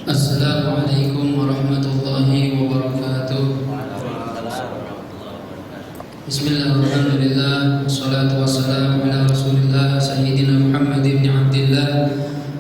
Assalamualaikum warahmatullahi wabarakatuh. Bismillahirrahmanirrahim. Wassalatu wassalamu ala Rasulillah Sayyidina Muhammad ibn Abdillah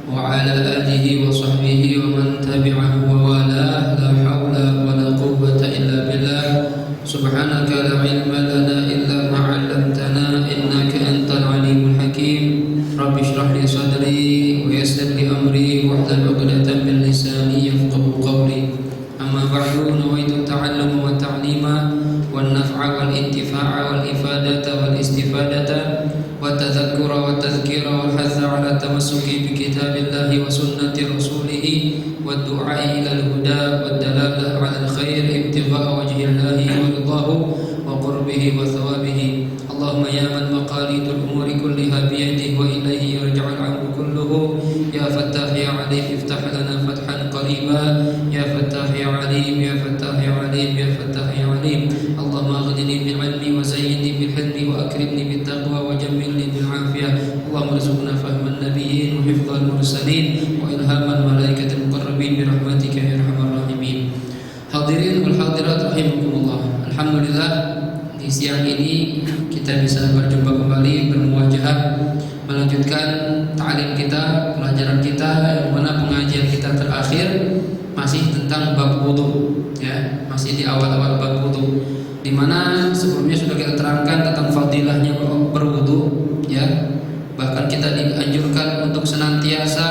wa ala alihi wa sahbihi wa man tabi'ahu wa wala. La hawla wa la quwwata illa billah. Subhanaka la ilma lana illa ma 'allamtana innaka antal alimul hakim. Rabbi shrah li sadri wa yassir li amri wahlul 'uqdatam min lisani yafqahu qawli. Amma ba'du, nawaitu ta'alluma wa ta'lima wan naf'a wal intifa'a wal ifadata wal istifadata wa tadhakkura wa tadhkira wal hazza 'ala tamassuki bi kitabillahi wa sunnati rasulih wa du'a ila al-huda wa dalalah 'ala al-khair ibtigha'a wajhillahi wa ridahu wa qurbihi wa thawabihi. Allahumma ya man maqalidul umuri kulliha bi yadihi wa ilayhi yarja'ul 'amru kulluhu. Ya Fattah ya 'alim iftah lana fathan qariba. Ya Fattah ya 'alim ya Fattah ya 'alim ya Fattah ya 'alim. Allahumma aghnini bil 'ilmi wa zayyinni bil hilmi wa akrimni bit taqwa wa jammilni bil 'afiyah. Allahumma arzuqna fahman nabiyyin wa hifdhal mursalin wa ilhaman malaikatil muqarrabin bi rahmatika ya arhamar rahimin. Hadirin wal hadirat rahimakumullah. Alhamdulillah, di siang ini kita bisa berjumpa kembali, bermuwajahah, melanjutkan ta'lim kita, pelajaran kita, yang mana pengajian kita terakhir masih tentang bab wudu, ya, masih di awal-awal bab wudu, di mana sebelumnya sudah kita terangkan tentang fadilahnya berwudu, ya. Bahkan kita dianjurkan untuk senantiasa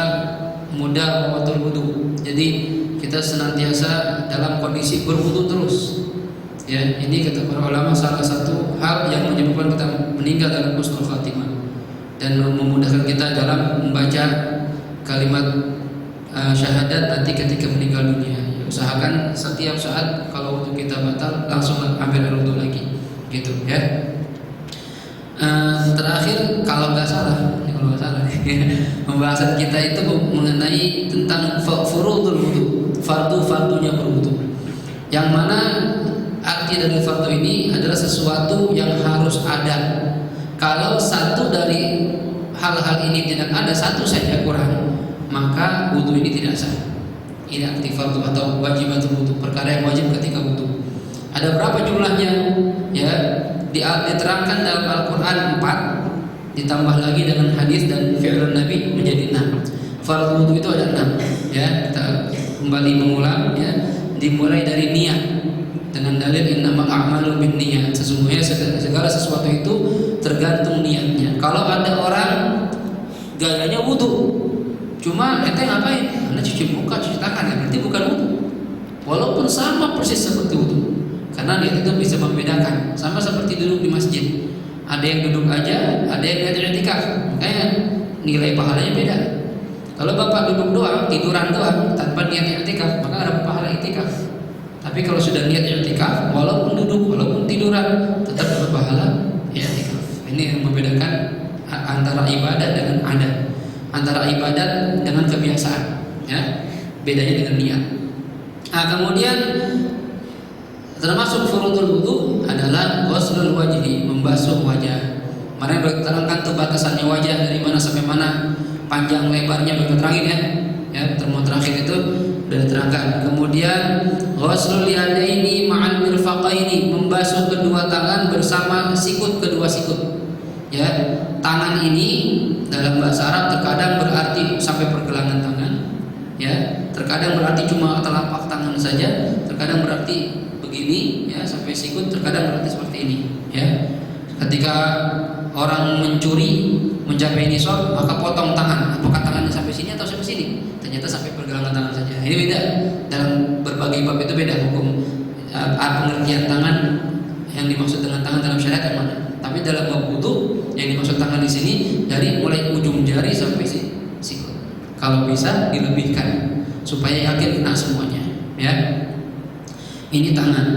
mudah watul wudu. Jadi kita senantiasa dalam kondisi berwudu terus. Ya, ini kata para ulama salah satu hal yang menyebabkan kita meninggal dalam husnul khatimah dan memudahkan kita dalam membaca kalimat syahadat nanti ketika meninggal dunia. Usahakan setiap saat kalau waktu kita batal langsung ambil wudu lagi, gitu ya. Terakhir kalau nggak salah pembahasan kita itu mengenai tentang furudul wudu, fardu-fardunya berwudu, yang mana arti dari fardu ini adalah sesuatu yang harus ada. Kalau satu dari hal-hal ini tidak ada, satu saja kurang, maka wudu ini tidak sah. Ini arti fardu atau wajibatul wudu, perkara yang wajib ketika wudu. Ada berapa jumlahnya? Ya, diterangkan dalam Al-Quran 4, ditambah lagi dengan hadis dan fi'lun Nabi menjadi 6. Fardu wudu itu ada 6. Ya, kita kembali mengulang. Ya, dimulai dari niat dengan dalil innamal a'malu binniyat. Sesungguhnya segala sesuatu itu tergantung niatnya. Kalau ada orang gayanya wudu, cuma ente ngapain? Anda cuci muka, cuci tangan, ya berarti bukan wudu. Walaupun sama persis seperti wudu. Karena niat itu bisa membedakan. Sama seperti duduk di masjid. Ada yang duduk aja, ada yang niat i'tikaf. Makanya nilai pahalanya beda. Kalau bapak duduk doang, tiduran doang, tanpa niat i'tikaf, maka ada pahala i'tikaf. Tapi kalau sudah niat i'tikaf, walaupun duduk, walaupun tiduran, tetap dapat pahala i'tikaf. Ini yang membedakan antara ibadat dengan adat, antara ibadat dengan kebiasaan, ya. Bedanya dengan niat. Nah, kemudian termasuk furudul wudu adalah ghuslul wajhi, membasuh wajah. Kemarin sudah terangkan tuh batasannya wajah dari mana sampai mana, panjang lebarnya sudah terangin ya. Ya, termo terakhir itu sudah diterangkan. Kemudian ghuslul yadaini ma'al mirfaqaini, membasuh kedua tangan bersama sikut, kedua sikut. Ya, tangan ini dalam bahasa Arab terkadang berarti sampai pergelangan tangan. Ya, terkadang berarti cuma telapak tangan saja, terkadang berarti begini ya sampai sikut, terkadang berarti seperti ini, ya. Ketika orang mencuri mencapai nisab, maka potong tangan. Apakah tangannya sampai sini atau sampai sini? Ternyata sampai pergelangan tangan saja. Ini beda. Dalam berbagai bab itu beda hukum pengertian tangan yang dimaksud dengan tangan dalam syariat yang mana. Tapi dalam bab wudu yang dimaksud tangan di sini dari mulai ujung jari sampai sikut. Kalau bisa dilebihkan supaya yakin kena semuanya, ya. Ini tangan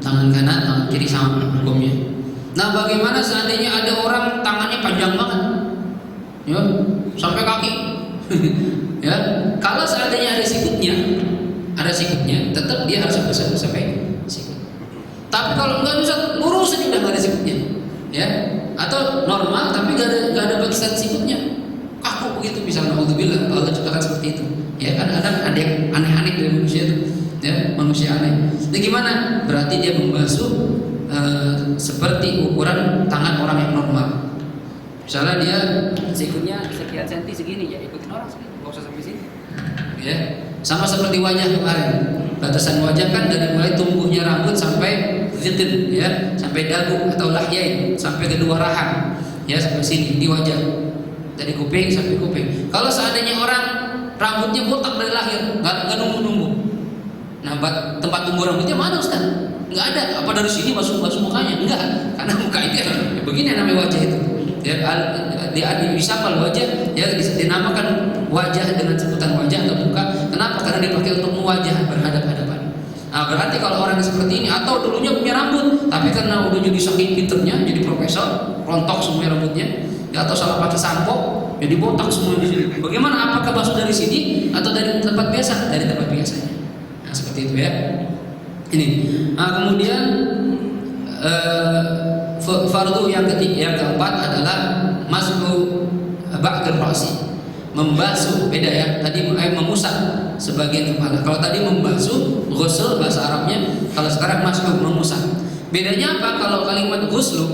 kanan, tangan kiri sama hukumnya. Nah, bagaimana seandainya ada orang tangannya panjang banget, ya, sampai kaki, ya? Kalau seandainya ada sikutnya, tetap dia harus sampai sikut. Tapi kalau enggak bisa lurus saja udah nggak ada sikutnya, ya? Atau normal tapi nggak ada batasan sikutnya, aku begitu misalnya, naudzubillah, Allah ciptakan seperti itu. Ya kan ada yang aneh-aneh dari manusia itu, ya manusia aneh. Nah gimana? Berarti dia membasuh seperti ukuran tangan orang yang normal. Misalnya dia sikutnya sekian senti segini, ya ikutin orang segini, nggak usah sampai sini. Ya, sama seperti wajah kemarin. Batasan wajah kan dari mulai tumbuhnya rambut sampai zidin, ya, sampai dagu atau lahyain, sampai kedua rahang, ya sampai sini di wajah, dari kuping sampai kuping. Kalau seandainya orang rambutnya botak dari lahir, nggak nunggu-nunggu. Nah, tempat tumbuh rambutnya mana Ustaz? Nggak ada. Apa dari sini masuk mukanya? Enggak, karena muka itu ya, begini namanya wajah itu. Ya, disapa wajah, ya dinamakan wajah dengan sebutan wajah atau muka. Kenapa? Karena dipakai untuk mewajah, berhadap-hadapan. Nah, berarti kalau orang yang seperti ini atau dulunya punya rambut, tapi karena udah jadi saking pinternya, jadi profesor, rontok semua rambutnya, ya, atau salah pakai sampo, jadi botak semua di sini. Bagaimana? Apakah basuh dari sini atau dari tempat biasa? Dari tempat biasanya. Nah, seperti itu ya. Ini. Nah, kemudian fardu yang keempat adalah mashu ba'dir ra'si, membasuh, beda ya. Tadi memusat sebagian kepala. Kalau tadi membasuh, ghusl bahasa Arabnya. Kalau sekarang mashu, memusat. Bedanya apa? Kalau kalimat ghuslu,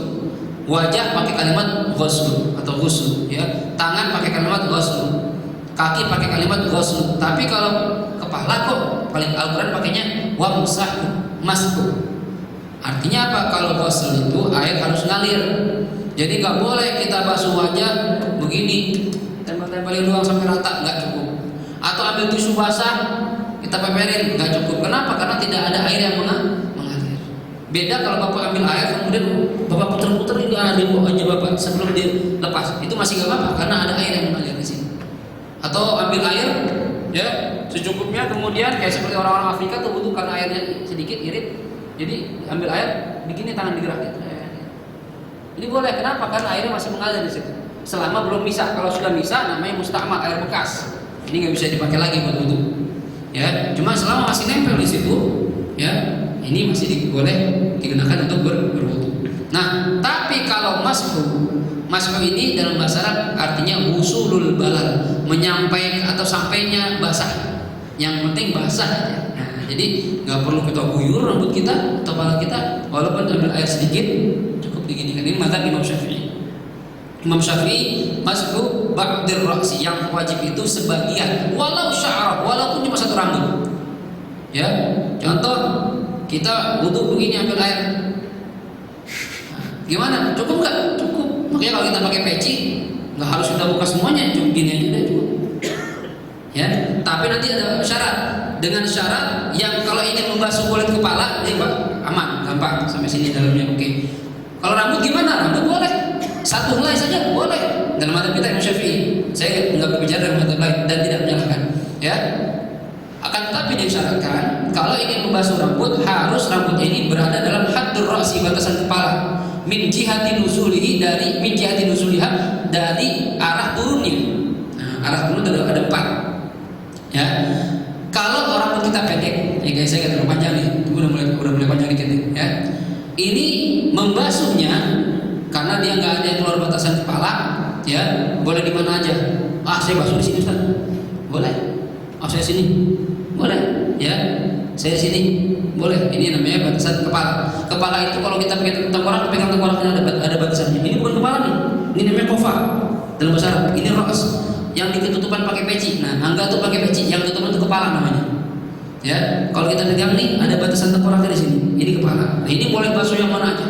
wajah pakai kalimat ghuslu atau ghuslu, ya. Tangan pakai kalimat ghuslu, kaki pakai kalimat ghuslu. Tapi kalau kepala kok paling Al-Quran pakainya wamsahu, mashu. Artinya apa? Kalau ghusl itu air harus ngalir. Jadi nggak boleh kita basuh wajah begini, tempel-tempelin doang sampai rata, nggak cukup. Atau ambil tisu basah kita peperin, nggak cukup. Kenapa? Karena tidak ada air yang mengalir. Beda kalau bapak ambil air kemudian bapak puter-puter ini ada aja bapak sebelum dilepas, itu masih nggak apa-apa karena ada air yang mengalir di sini. Atau ambil air, ya secukupnya, kemudian kayak seperti orang-orang Afrika tuh butuh karena airnya sedikit irit. Jadi ambil air, begini tangan digerak gitu. Ini boleh, kenapa? Karena airnya masih mengalir di situ. Selama belum bisa. Kalau sudah bisa, namanya musta'mal, air bekas. Ini nggak bisa dipakai lagi buat wudu. Ya, cuma selama masih nempel di situ, ya, ini masih boleh digunakan untuk berwudu. Nah, tapi kalau mashu ini dalam bahasa Arab artinya wusulul balal, menyampaikan atau sampainya basah. Yang penting basah aja. Jadi nggak perlu kita guyur rambut kita atau kepala kita, walaupun ambil air sedikit cukup diginikan. Ini mazhab Imam Syafi'i. Imam Syafi'i mashu ba'dir ra'si, yang wajib itu sebagian, walau sya'rah, walaupun cuma satu rambut. Ya, contoh kita wudu begini ambil air. Nah, gimana? Cukup nggak? Cukup. Makanya kalau kita pakai peci nggak harus kita buka semuanya, cukup gini aja deh cukup. Ya, tapi nanti ada syarat. Dengan syarat yang kalau ingin membasuh kulit kepala, ini Pak, aman, gampang sampai sini dalamnya, oke. Kalau rambut gimana? Rambut boleh, satu helai saja boleh. Dalam mazhab kita Imam Syafi'i, saya nggak berbicara dalam mazhab lain dan tidak menyalahkan. Ya, akan tetapi disyaratkan kalau ingin membasuh rambut harus rambut ini berada dalam haddur ra'si, batasan kepala, min jihati nuzulihi, dari min jihati nuzuliha, dari arah turunnya. Nah, arah turun ada 4. Ya. Kalau rambut kita pendek, ya guys, saya nggak terlalu panjang nih, udah mulai panjang dikit nih, ya. Ini membasuhnya karena dia nggak ada yang keluar batasan kepala, ya, boleh di mana aja. Ah, saya basuh di sini Ustaz, boleh. Ah, saya sini, boleh. Ya, saya sini, boleh. Ini namanya batasan kepala. Kepala itu kalau kita pegang tengkorak ada batasannya. Ini bukan kepala nih, ini namanya kofa dalam bahasa Arab. Ini ras. Yang diketutupan pakai peci. Nah, angga tuh pakai peci, yang tutupan itu kepala namanya. Ya, kalau kita pegang nih ada batasan tengkoraknya di sini. Ini kepala. Nah, ini boleh basuh yang mana aja.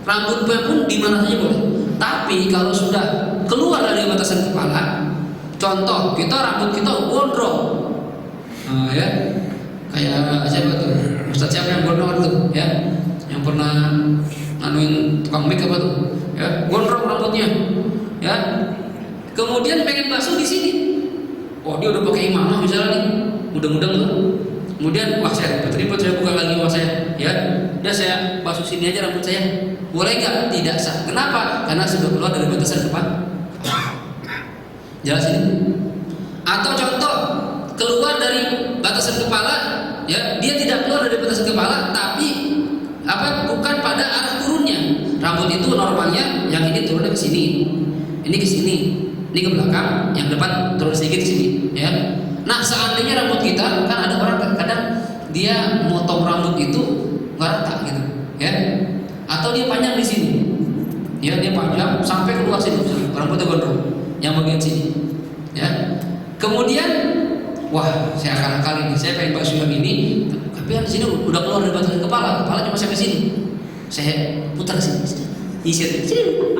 Rambutnya pun di mana saja boleh. Tapi kalau sudah keluar dari batasan kepala, contoh kita rambut kita gondrong. Nah, ya. Kayak siapa tuh? Ustaz siapa yang gondrong tuh? Ya. Yang pernah nganuin tukang make apa tuh? Ya, gondrong rambutnya. Ya. Kemudian pengen basuh di sini. Oh, dia udah pakai imamah misalnya nih, mudah-mudahan loh. Kemudian wah saya ribet saya buka lagi wah saya, ya. Udah saya basuh sini aja rambut saya. Boleh nggak? Tidak sah. Kenapa? Karena sudah keluar dari batasan kepala. Jelas ini? Atau contoh keluar dari batasan kepala, ya, dia tidak keluar dari batasan kepala, tapi bukan pada arah turunnya. Rambut itu normalnya yang ini turunnya ke sini, ini ke sini. ini ke belakang, yang depan turun sedikit ke sini, ya. Nah, seandainya rambut kita, kan ada orang kadang dia motong rambut itu nggak rata gitu, ya. Atau dia panjang di sini, ya, dia panjang sampai keluar sini, rambutnya gondrong, yang bagian sini, ya. Kemudian, wah, saya akal-akal ini, saya pengen basuh yang ini, tapi yang di sini udah keluar dari batasan kepala cuma sampai sini, saya putar ke sini, isir,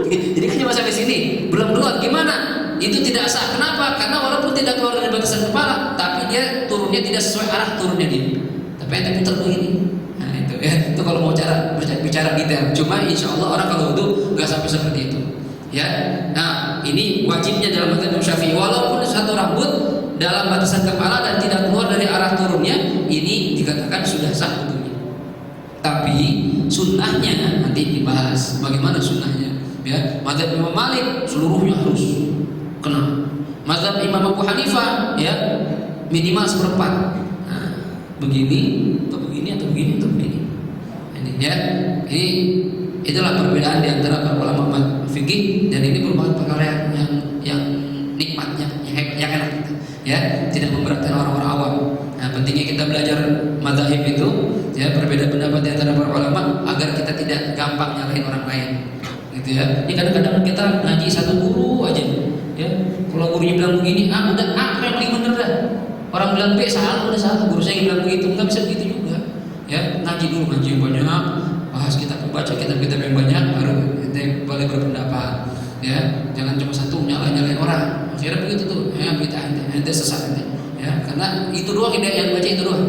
jadi kan cuma sampai sini, belum keluar, gimana? Itu tidak sah. Kenapa? Karena walaupun tidak keluar dari batasan kepala, tapi dia turunnya tidak sesuai arah turunnya dia. Tapi ente putar begini. Nah itu ya. Itu kalau mau bicara detail. Cuma insya Allah orang kalau wudu nggak sampai seperti itu. Ya. Nah ini wajibnya dalam mazhab Imam Syafi'i. Walaupun satu rambut dalam batasan kepala dan tidak keluar dari arah turunnya, ini dikatakan sudah sah wudunya. Tapi sunnahnya nanti dibahas. Bagaimana sunnahnya? Ya. Mazhab Imam Malik seluruhnya harus kena. Mazhab Imam Abu Hanifah ya minimal 1/4. Nah, begini atau begini atau begini atau begini. Ini ya. Ini itulah perbedaan di antara para ulama fikih, dan ini merupakan perkara yang nikmatnya, yang enak ya, tidak memberatkan orang-orang awam. Nah, pentingnya kita belajar mazhab itu ya, berbeda pendapat di antara para ulama agar kita tidak gampang nyalahin orang lain. Gitu ya. Ini kadang-kadang kita ngaji satu guru aja. Ya, kalau gurunya bilang begini, udah yang paling bener dah. Orang bilang B salah, udah salah. Guru saya bilang begitu, nggak bisa begitu juga. Ya, ngaji dulu, ngaji yang banyak, bahas kitab, baca kitab-kitab yang banyak, baru ente boleh berpendapat. Ya, jangan cuma satu nyalain orang. Akhirnya begitu tuh, ya bid'ah ente sesat ente. Ya, karena itu doang yang baca itu doang.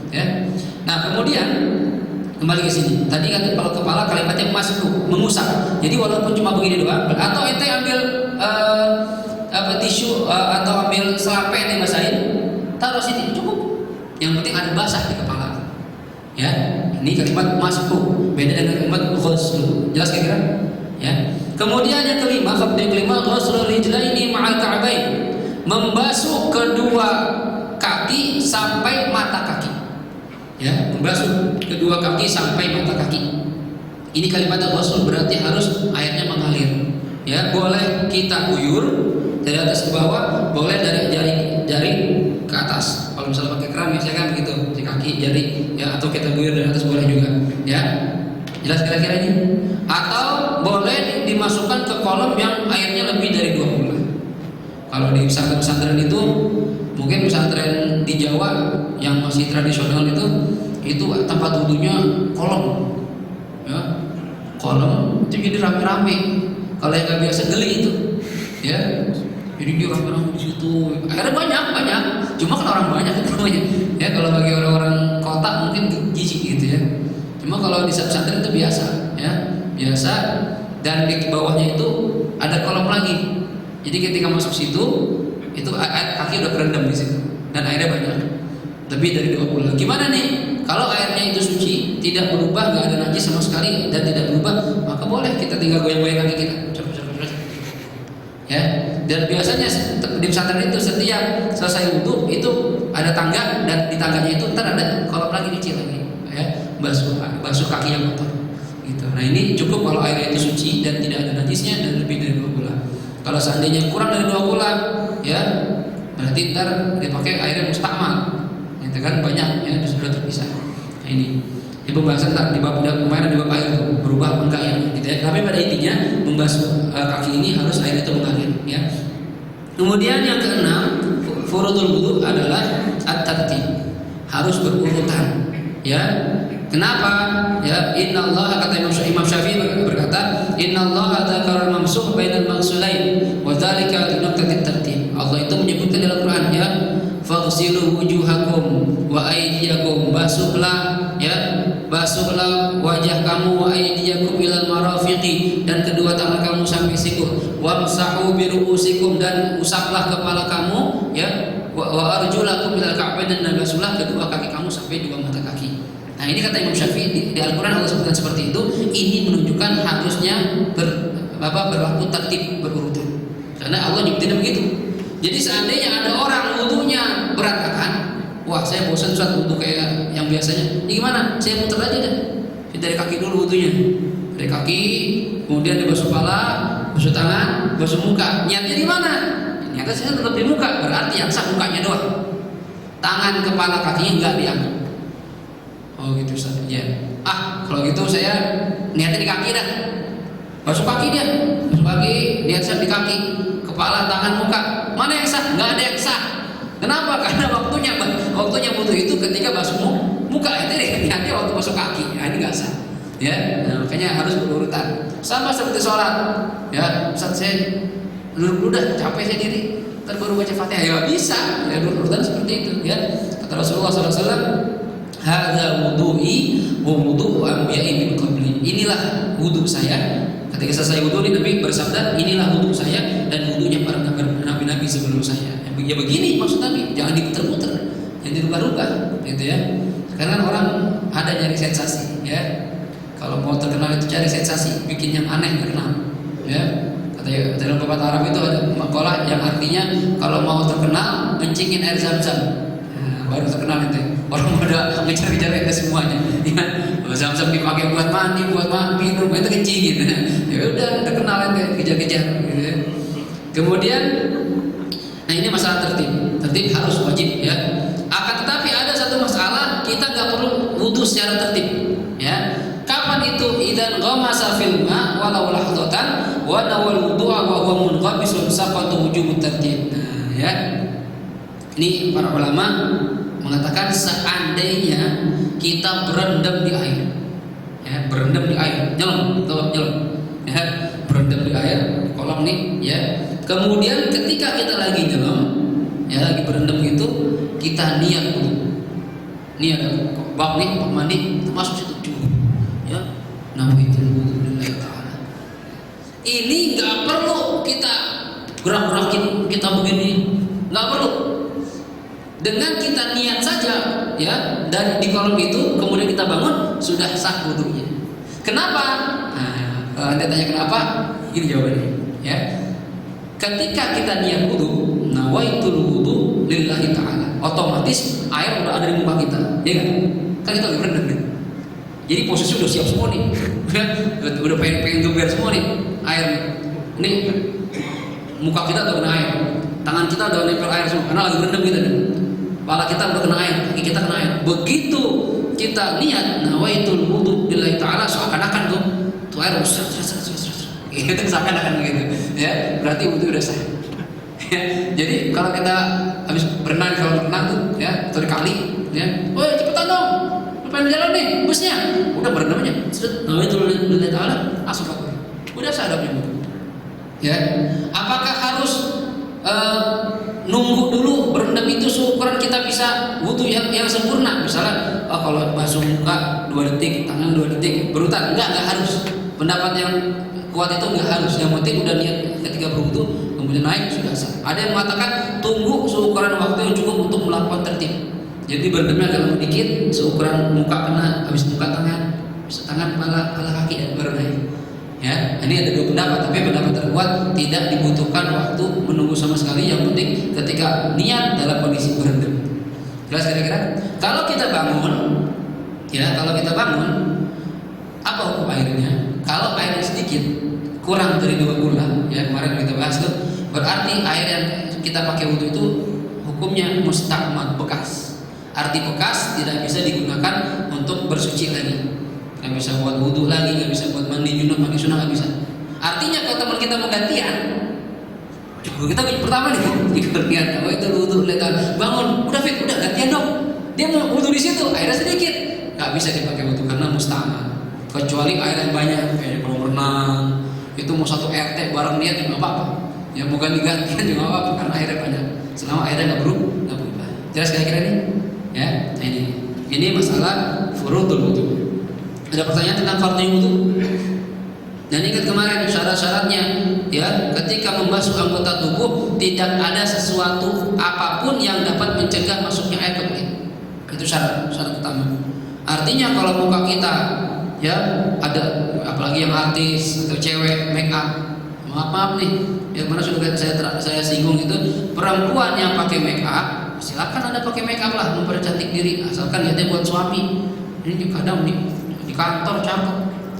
Ya. Nah kemudian kembali ke sini. Tadi kan kalau kepala kalimatnya masuk, mengusap. Jadi walaupun cuma begini doang, atau ente ambil tisu atau ambil selape ente basahin, taruh sini cukup. Yang penting ada basah di kepala. Ya, ini kalimat masuk. Beda dengan kalimat ghusl. Jelas kira-kira? Ya. Kemudian yang kelima, ghusl rijlaini ma'al ka'bain. Membasuh kedua kaki sampai mata kaki. Ya, membasuh kedua kaki sampai mata kaki. Ini kalimat ghusl berarti harus airnya mengalir. Ya, boleh kita guyur dari atas ke bawah, boleh dari jari ke atas. Kalau misalnya pakai keran biasanya kan begitu, di kaki, jari, ya, atau kita guyur dari atas boleh juga. Ya, jelas kira-kira ini. Atau boleh dimasukkan ke kolom yang airnya lebih dari 2 bulan. Kalau di pesantren itu, mungkin pesantren di Jawa yang masih tradisional itu tempat wudunya kolom, ya, kolom itu jadi rame-rame. Kalau yang nggak biasa geli itu, ya, jadi dia rame-rame di situ. Akhirnya banyak. Cuma kan orang banyak itu banyak. Ya kalau bagi orang-orang kota mungkin jijik gitu ya. Cuma kalau di pesantren itu biasa, ya, biasa. Dan di bawahnya itu ada kolom lagi. Jadi ketika masuk situ, itu kaki udah kerendam di situ dan airnya banyak, lebih dari 2 bulan. Gimana nih? Kalau airnya itu suci, tidak berubah, nggak ada najis sama sekali dan tidak berubah, maka boleh kita tinggal goyang-goyang kaki kita. Ya. Dan biasanya di pesantren itu setiap selesai wudu itu ada tangga, dan di tangganya itu ntar ada kolom lagi kecil lagi, ya, basuh kaki yang kotor. Gitu. Nah ini cukup kalau airnya itu suci dan tidak ada najisnya dan lebih dari 2 bulan. Kalau seandainya kurang dari 2 bulan, ya berarti ntar dipakai airnya mustakmal. Itu kan banyak, ya, sudah terpisah. Nah ini pembahasan di bab kemarin di bab air itu berubah apa enggak ya, gitu ya. Tapi pada intinya membasuh kaki ini harus air itu mengalir, ya. Kemudian yang keenam, furudul wudu adalah at-tartib, harus berurutan, ya. Kenapa? Ya, innallaha, kata Imam Syafi'i berkata, innallaha dzakara al-mamsuh bainal maghsulain wa dzalika li nuqtatit tartib. Allah itu menyebutkan dalam Quran, ya, faghsilu wujuhakum wa aydiyakum, basuhlah, ya, basuhlah wajah kamu, wa aydiyakum ilal marafiqi, dan kedua tangan kamu sampai siku, wamsahu bi ru'usikum, dan usaplah kepala kamu, ya, wa arjulakum ilal ka'bain, dan basuhlah kedua kaki kamu sampai 2 mata kaki. Nah ini kata Imam Syafi'i, di Al-Quran Allah sebutkan seperti itu. Ini menunjukkan harusnya berlaku tertib, berurutan. Karena Allah nyebutnya begitu. Jadi seandainya ada orang wudunya berantakan, wah saya bosan Ustaz wudu kayak yang biasanya, ini gimana? Saya muter aja deh. Dari kaki dulu wudunya, dari kaki, kemudian dibasuh kepala, basuh tangan, basuh muka. Niatnya di mana? Niatnya saya tetap di muka, berarti yang sah mukanya doang. Tangan, kepala, kakinya enggak diangkat. Oh gitu Ustaz. Ya. Kalau gitu saya niatnya di kaki dah. Basuh kaki dia, basuh kaki, niat saya di kaki, kepala, tangan, muka. Mana yang sah? Enggak ada yang sah. Kenapa? Karena waktunya butuh itu ketika basuh muka, itu niatnya waktu basuh kaki. Nah, ini enggak sah. Ya, nah, makanya harus berurutan. Sama seperti sholat. Ya, Ustaz saya duduk dulu dah, capek saya diri. Ntar baru baca Fatihah. Ya bisa. Ya berurutan seperti itu. Ya, kata Rasulullah SAW, hadza wudu'i wa wudu'u anbiya'i min qabli. Inilah wudu saya. Ketika selesai wudu ini Nabi bersabda, inilah wudu saya dan wudunya para nabi-nabi sebelum saya. Ya begini maksud Nabi, jangan diputer-puter, jangan dirubah-rubah, gitu ya. Karena orang ada nyari sensasi, ya. Kalau mau terkenal itu cari sensasi, bikin yang aneh terkenal, ya. Kata dalam pepatah Arab itu ada makalah yang artinya kalau mau terkenal mencingin air zam-zam, nah, baru terkenal itu. Orang udah ngejar-ngejar itu semuanya, ya. Zam-zam dipakai buat mandi, buat minum, itu kencingin. Ya udah terkenal itu kejar-kejar, gitu ya. Kemudian, nah ini masalah tertib harus wajib, ya. Akan tetapi ada satu masalah, kita nggak perlu wudu secara tertib, ya. Kapan itu? Idzan ghamasa fil ma walau lahdatan wa nawal wudu'a wa huwa munqabisun saqatu wujubut tertib. Nah, ya. Ini para ulama mengatakan seandainya kita berendam di air, ya, berendam di air, nyelam, ya, berendam di air, kolam nih, ya. Kemudian ketika kita lagi nyelam, ya, lagi berendam gitu, kita niat dulu, niat bab nih, bab mandi, masuk situ cukup, ya. Nawaitul wudu lillahi ta'ala. Ini nggak perlu kita gerak-gerakin kita begini, nggak perlu. Dengan kita niat saja, ya, dan di kolam itu kemudian kita bangun, sudah sah wudunya. Kenapa? Nah, kalau Anda tanya kenapa, ini jawabannya, ya. Ketika kita niat wudu, nawaitul wudu lillahi ta'ala, otomatis air udah ada di muka kita, ya kan? Kan kita lagi berendam nih. Jadi posisi udah siap semua nih, udah pengen geber semua nih air nih. Ini muka kita udah kena air, tangan kita udah nempel air semua, karena lagi berendam kita nih. Kepala kita udah kena air, kaki kita kena air. Begitu kita niat nawaitul wudu lillahi ta'ala, seakan-akan tuh air itu seakan-akan begitu, ya. Berarti wudu udah sah. Jadi kalau kita habis berenang di kolam renang tuh, ya, atau di kali, ya, woi cepetan dong, pengen jalan nih busnya, udah berendam aja, nawaitul lillahi ta'ala, langsung lakukan, udah sah dapatnya wudu. Ya, apakah harus nunggu dulu berendam itu seukuran kita bisa wudu yang sempurna? Misalnya, kalau basuh muka 2 detik, tangan 2 detik, berurutan, enggak harus. Pendapat yang kuat itu enggak harus. Yang penting udah niat ketika berwudu, kemudian naik sudah sah. Ada yang mengatakan tunggu seukuran waktu yang cukup untuk melakukan tertib. Jadi berendamnya agak sedikit, seukuran muka kena, habis muka tangan, habis tangan kepala kaki dan baru naik. Ya, ini ada 2 pendapat, tapi pendapat terkuat tidak dibutuhkan waktu menunggu sama sekali. Yang penting ketika niat dalam kondisi berendam. Jelas kira-kira? Kalau kita bangun, ya, apa hukum airnya? Kalau airnya sedikit, kurang dari 2 gula, ya, kemarin kita bahas tuh, berarti air yang kita pakai wudu itu hukumnya mustakmal, bekas. Arti bekas tidak bisa digunakan untuk bersuci lagi. Nggak bisa buat wudu lagi, nggak bisa buat mandi junub, mandi sunnah, nggak bisa. Artinya kalau teman kita mau gantian, kita pertama nih, gantian, itu wudu, lihat bangun, udah fit, udah gantian dong. Dia mau wudu di situ, airnya sedikit, nggak bisa dipakai wudu karena mustamal. Kecuali air yang banyak, kayak kolam renang, itu mau 1 RT bareng niat juga apa-apa. Ya mau ganti-gantian juga apa-apa karena airnya banyak. Selama airnya nggak berubah. Jelas kira-kira ini? Ya, nah ini masalah furudul wudu. Ada pertanyaan tentang fardhu wudu? Dan ingat kemarin syarat-syaratnya, ya, ketika membasuh anggota tubuh tidak ada sesuatu apapun yang dapat mencegah masuknya air ke kulit. Itu syarat utama. Artinya kalau muka kita, ya, ada apalagi yang artis atau cewek make up, maaf nih, yang mana sudah saya singgung itu, perempuan yang pakai make up, silakan Anda pakai make up lah, mempercantik diri, asalkan niatnya buat suami. Ini kadang di kantor cakep,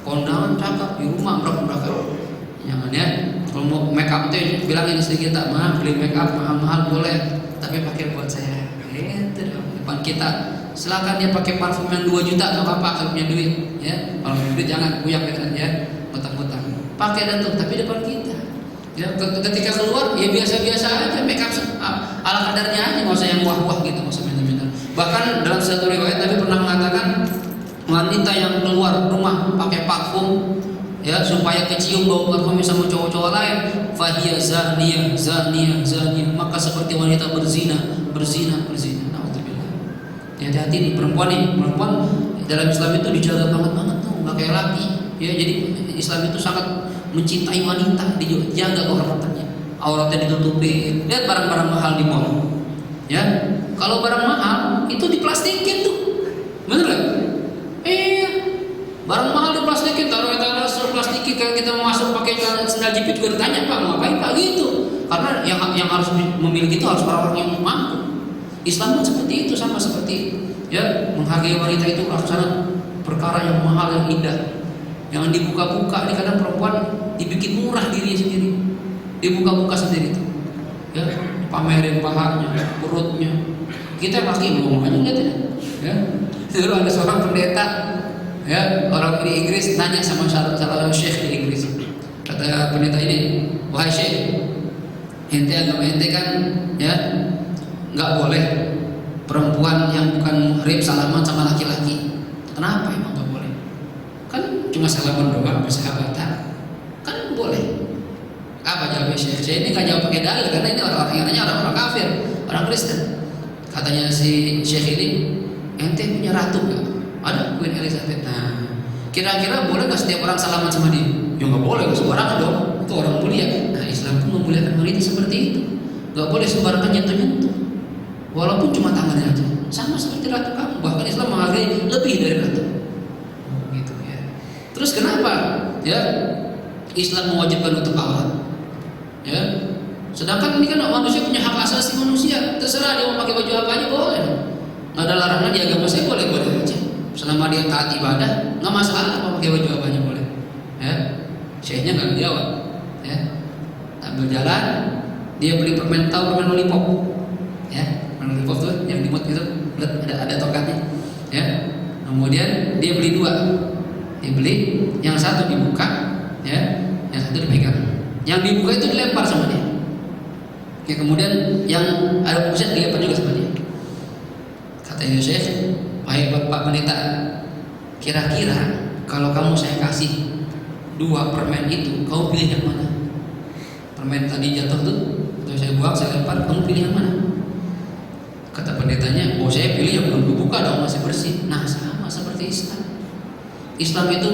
kondangan cakep, di rumah berak-berakan. Jangan, ya. Kalau mau make up tuh bilangin istri kita, mah beli make up mahal-mahal boleh, tapi pakai buat saya. Itu depan kita. Silakan dia pakai parfum yang 2 juta nggak apa-apa kalau punya duit, ya. Kalau punya duit jangan kuyak ya, utang-utang. Pakai dan tuh, tapi depan kita. Ya, ketika keluar ya biasa-biasa aja, make up ala kadarnya aja, nggak usah yang wah-wah gitu, nggak usah minta-minta. Bahkan dalam satu riwayat Nabi pernah mengatakan wanita yang keluar rumah pakai parfum, ya supaya kecium bau parfum sama cowok-cowok lain, fahiya zaniyah, maka seperti wanita berzina. Alhamdulillah. Hati-hati nih perempuan dalam Islam itu dijaga banget tuh, nggak kayak laki. Ya, jadi Islam itu sangat mencintai wanita, dijaga kehormatannya, auratnya ditutupin. Lihat barang-barang mahal di mall, ya. Kalau barang mahal itu diplastikin tuh, bener gak? Iya, barang mahal diplastikin, taruh plastikin. Kayak kita mau masuk pakai sandal jepit juga ditanya, Pak ngapain Pak gitu? Karena yang harus memiliki itu harus orang-orang yang mampu. Islam pun seperti itu, sama seperti ya menghargai wanita itu laksana perkara yang mahal, yang indah. Jangan dibuka-buka. Ini kadang perempuan dibikin murah diri sendiri, dibuka-buka sendiri tuh, ya pamerin pahanya, perutnya. Kita laki mau aja nggak tidak? Ya, dulu ada seorang pendeta, ya orang di Inggris nanya sama salah syekh di Inggris. Kata pendeta ini, wahai syekh, ente agama ente kan, ya nggak boleh perempuan yang bukan muhrim salaman sama laki-laki. Kenapa emang nggak boleh? Kan cuma salaman doang, persahabatan, kan boleh. Apa jawabnya Syekh? Saya ini nggak jawab pakai dalil karena ini orang-orang yang nanya orang kafir, orang Kristen. Katanya si Syekh ini, ente punya ratu nggak? Ada, Queen Elizabeth. Nah, kira-kira boleh nggak setiap orang salaman sama dia? Ya nggak boleh, sembarangan dong. Itu orang mulia. Nah, Islam pun memuliakan wanita seperti itu. Nggak boleh sembarangan nyentuh-nyentuh. Walaupun cuma tangannya aja, sama seperti ratu kamu. Bahkan Islam menghargai lebih dari ratu. Gitu ya. Terus kenapa? Ya, Islam mewajibkan untuk aurat. Ya, sedangkan ini kan manusia punya hak asasi manusia. Terserah dia mau pakai baju apa aja boleh. Nggak ada larangan di agama saya, boleh aja. Selama dia taat ibadah, nggak masalah mau pakai baju apa aja boleh. Ya, syekhnya nggak jawab. Ya, ambil jalan, dia beli permen lollipop. Ya. Lollipop tuh yang dimut itu ada tongkatnya, ya. Kemudian dia beli 2, dia beli yang satu dibuka, ya, yang satu dipegang. Yang dibuka itu dilempar sama dia. Oke, kemudian yang ada bungkusnya dilempar juga sama dia. Kata Syekh, wahai Bapak Pendeta, kira-kira kalau kamu saya kasih 2 permen itu, kamu pilih yang mana? Permen tadi jatuh tuh, atau saya buang, saya lempar, kamu pilih yang mana? Kata pendetanya, oh saya pilih yang belum dibuka dong, masih bersih. Nah, sama seperti Islam. Islam itu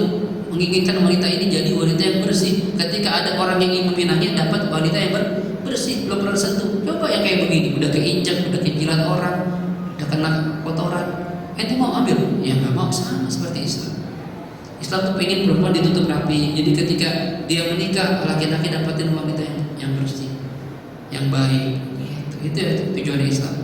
menginginkan wanita ini jadi wanita yang bersih. Ketika ada orang yang ingin meminahnya, dapat wanita yang bersih, belum pernah sentuh. Coba yang kayak begini, udah keinjak, udah kejilat orang, udah kena kotoran, ente mau ambil? Ya nggak mau. Sama seperti Islam. Islam tuh pengen perempuan ditutup rapi. Jadi ketika dia menikah, laki-laki dapatin wanita yang bersih, yang baik. Itu tujuan Islam.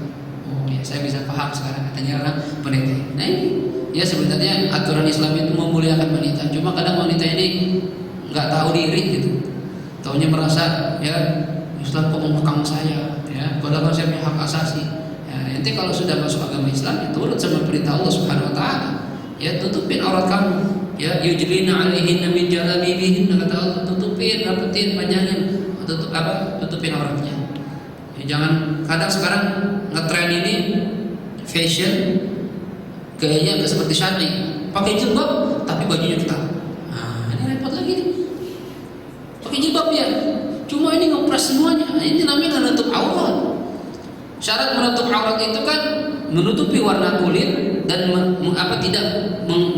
Saya bisa paham sekarang, katanya orang pendeta. Nah ini, ya sebenarnya aturan Islam itu memuliakan wanita. Cuma kadang wanita ini nggak tahu diri gitu. Taunya merasa ya Islam kok mengekang saya, ya. Padahal saya punya hak asasi. Ya, nanti kalau sudah masuk agama Islam, ya turut sama perintah Allah Subhanahu Wa Taala. Ya tutupin aurat kamu. Ya yujlina alaihinna min jalabibihin, kata Allah, tutupin, rapetin, panjangin, tutupin auratnya. Ya, jangan kadang sekarang ngetren ini fashion gayanya nggak seperti syar'i, pakai jilbab tapi bajunya ketat. Nah, ini repot lagi nih. Pakai jilbab ya, cuma ini ngepres semuanya. Nah, ini namanya menutup aurat. Syarat menutup aurat itu kan menutupi warna kulit dan tidak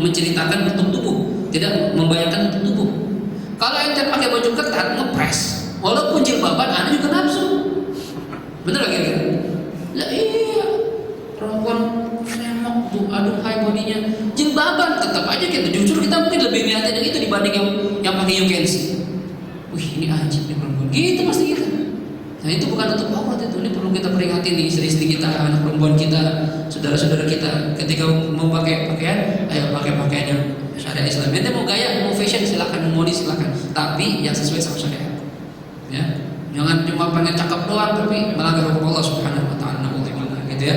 menceritakan bentuk tubuh, tidak membayangkan bentuk tubuh. Kalau ente pakai baju ketat ngepres, walaupun jilbaban, anda juga nafsu. Bener gak kira-kira? Lah iya, perempuan remok tuh, aduh hai bodinya, jilbaban tetap aja gitu. Jujur kita mungkin lebih lihatin yang itu dibanding yang pakai you can see. Wih ini anjing nih perempuan, gitu pasti kita. Nah itu bukan untuk aurat itu, ini perlu kita peringati nih istri-istri kita, anak perempuan kita, saudara-saudara kita. Ketika mau pakai pakaian, ayo pakai pakaian yang syariat Islam. Nanti mau gaya, mau fashion silakan, mau modi silakan, tapi yang sesuai sama syariat. Ya, jangan cuma pengen cakep doang tapi melanggar hukum Allah Subhanahu wa taala, gitu ya.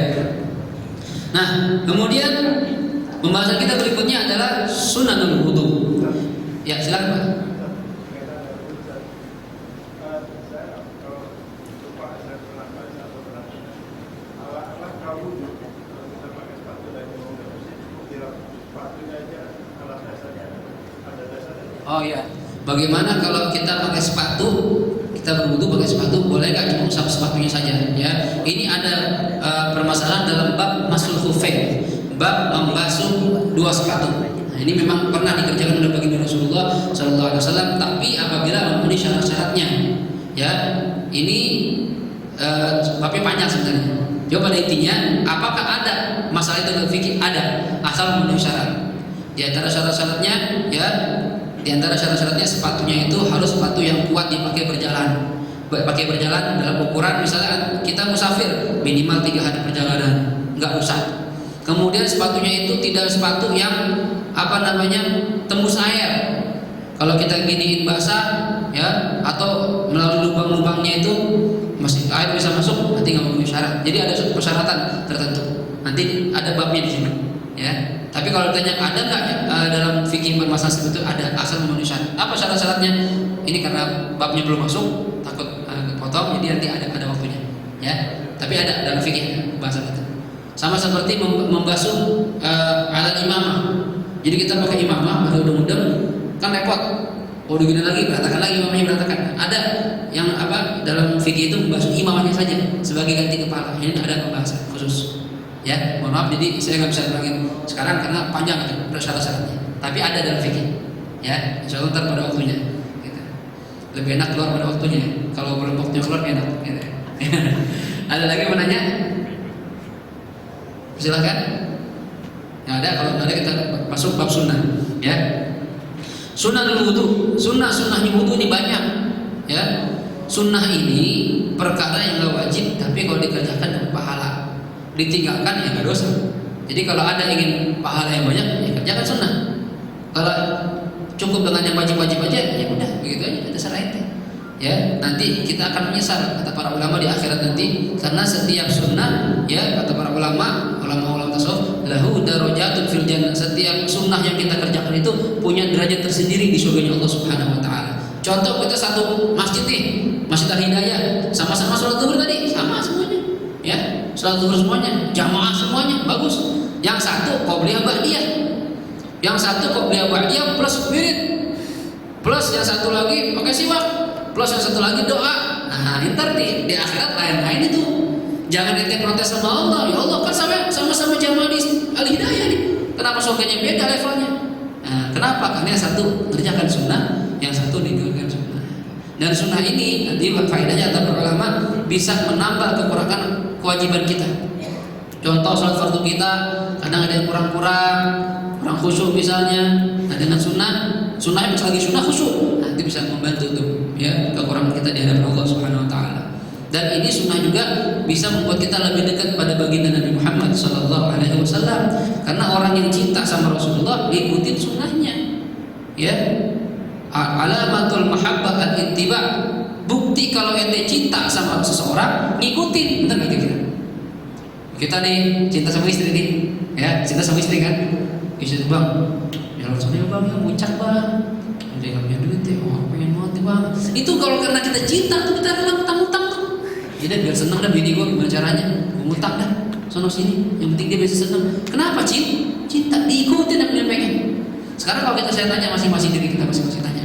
Nah, kemudian pembahasan kita berikutnya adalah sunanul wudu. Ya, silakan Pak. Oh ya, bagaimana kalau kita pakai sepatu, kita berwudu pakai sepatu, boleh nggak cuma usap sepatunya saja? Ya, ini ada permasalahan dalam bab masul khufain, bab membasuh dua sepatu. Nah, ini memang pernah dikerjakan oleh baginda Rasulullah Sallallahu Alaihi Wasallam, tapi apabila memenuhi syarat-syaratnya, ya, ini babnya panjang sebenarnya. Coba pada intinya, apakah ada masalah itu dalam fikih? Ada, asal memenuhi syarat. Di antara syarat-syaratnya, ya. Di antara syarat-syaratnya sepatunya itu harus sepatu yang kuat dipakai berjalan. Pakai berjalan dalam ukuran misalnya kita musafir minimal 3 hari perjalanan, nggak usah. Kemudian sepatunya itu tidak sepatu yang tembus air. Kalau kita giniin basah, ya, atau melalui lubang-lubangnya itu masih air bisa masuk, nanti nggak memenuhi syarat. Jadi ada persyaratan tertentu. Nanti ada babnya di sini, ya. Tapi kalau ditanya ada nggak dalam fikih permasalahan seperti itu, ada, asal memenuhi syarat. Apa syarat-syaratnya? Ini karena babnya belum masuk, takut kepotong, jadi nanti ada waktunya, ya. Tapi ada dalam fikih bahasa itu. Sama seperti membasuh alat imamah. Jadi kita pakai imamah, mudah-mudahan kan repot. Oh, begini lagi berantakan lagi, imamahnya berantakan. Ada yang dalam fikih itu membasuh imamahnya saja sebagai ganti kepala. Ini ada pembahasan khusus. Ya, mohon maaf, jadi saya nggak bisa terangin sekarang karena panjang itu syarat-syaratnya. Tapi ada dalam fikih, ya. Insyaallah ntar pada waktunya. Gitu. Lebih enak keluar pada waktunya. Kalau belum waktunya keluar enak. Gitu. Ada lagi mau nanya? Silakan. Yang ada, kalau ada kita masuk bab sunnah, ya. Sunnah wudu, sunnahnya wudu ini banyak, ya. Sunnah ini perkara yang nggak wajib, tapi kalau dikerjakan dapat pahala. Ditinggalkan ya nggak dosa. Jadi kalau ada ingin pahala yang banyak, ya kerjakan sunnah. Kalau cukup dengan yang wajib-wajib aja, ya udah begitu aja, terserah ente. Ya, nanti kita akan menyesal kata para ulama di akhirat nanti, karena setiap sunnah, ya, kata para ulama tasawuf, lahu darajatun fil jannah. Setiap sunnah yang kita kerjakan itu punya derajat tersendiri di surganya Allah Subhanahu wa taala. Contoh, kita satu masjid nih, Masjid Al-Hidayah, sama-sama sholat zuhur tadi, sama semuanya. Ya, sholat zuhur semuanya, jamaah semuanya, bagus. Yang satu qobliyah ba'diyah, yang satu qobliyah ba'diyah plus wirid, plus yang satu lagi pakai siwak, plus yang satu lagi doa. Nah, ntar di akhirat lain-lain itu. Jangan ente protes sama Allah, ya Allah kan sama-sama jamaah di Al-Hidayah nih, kenapa surganya beda levelnya? Nah, kenapa? Karena yang satu kerjakan sunnah, yang satu meninggalkan sunnah. Dan sunnah ini nanti faedahnya kata para ulama bisa menambah kekurangan kewajiban kita. Contoh sholat fardu kita kadang ada yang kurang khusyuk misalnya. Nah, dengan sunnahnya lagi sunnah khusyuk, nanti bisa membantu tuh, ya, kekurangan kita di hadapan Allah Subhanahu wa taala. Dan ini sunnah juga bisa membuat kita lebih dekat pada baginda Nabi Muhammad Sallallahu Alaihi Wasallam. Karena orang yang cinta sama Rasulullah ikutin sunnahnya, ya. Alamatul mahabbah al-ittiba. Bukti kalau ente cinta sama seseorang, ngikutin, benar nggak kira? Kita nih cinta sama istri nih, ya, cinta sama istri kan? Istri bang, ya Rasulullah bang, ya muncak bang, dia nggak punya duit ya, pengen banget bang. Itu kalau karena kita cinta tuh kita rela utang-utang tuh. Jadi biar seneng dah bini gue, gimana caranya? Gue ngutang dah, sono sini. Yang penting dia bisa seneng. Kenapa cinta? Diikutin apa yang pengen. Sekarang kalau saya tanya masing-masing diri kita, masing-masing tanya,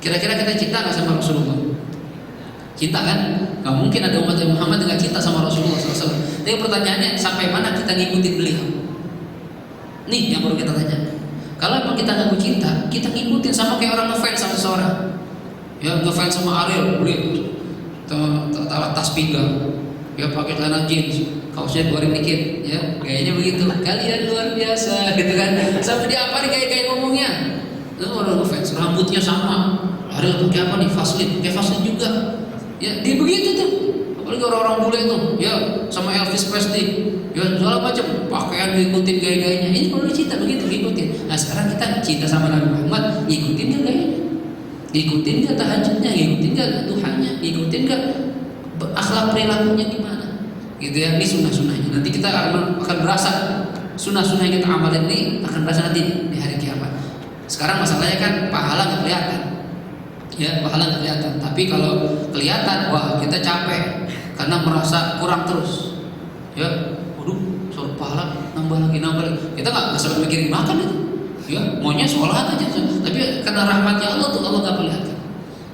kira-kira kita cinta nggak sama Rasulullah? Cinta kan? Gak mungkin ada umat Muhammad yang gak cinta sama Rasulullah SAW. Tapi pertanyaannya, sampai mana kita ngikutin beliau? Nih yang perlu kita tanya. Kalau memang kita ngaku cinta, kita ngikutin sama kayak orang ngefans sama seseorang. Ya, ngefans sama Ariel, beli tas pinggang, ya pakai celana jeans, kaosnya keluarin dikit, ya kayaknya begitu. Kalian luar biasa, gitu kan? Sampai dia apa nih kayak ngomongnya? Itu orang ngefans, rambutnya sama. Ariel pakai apa nih? Vaseline, pakai Vaseline juga. Ya, dia begitu tuh. Apalagi orang-orang bule tuh, ya sama Elvis Presley, ya segala macam pakaian ngikutin gaya-gayanya. Ini kalau cinta begitu ngikutin. Nah sekarang kita cinta sama Nabi Muhammad, ngikutin dia gayanya. Ngikutin nggak tahajudnya, ngikutin nggak duhanya, ngikutin nggak akhlak perilakunya gimana, gitu ya. Ini sunnah-sunnahnya. Nanti kita akan berasa sunnah-sunnah yang kita amalin ini akan berasa nanti di hari kiamat. Sekarang masalahnya kan pahala nggak kelihatan, ya pahala nggak kelihatan. Tapi kalau kelihatan, wah kita capek karena merasa kurang terus, ya. Waduh, soal pahala nambah lagi. Kita nggak sampai mikirin makan itu, ya. Maunya sholat aja. Tapi karena rahmatnya Allah tuh Allah nggak kelihatan,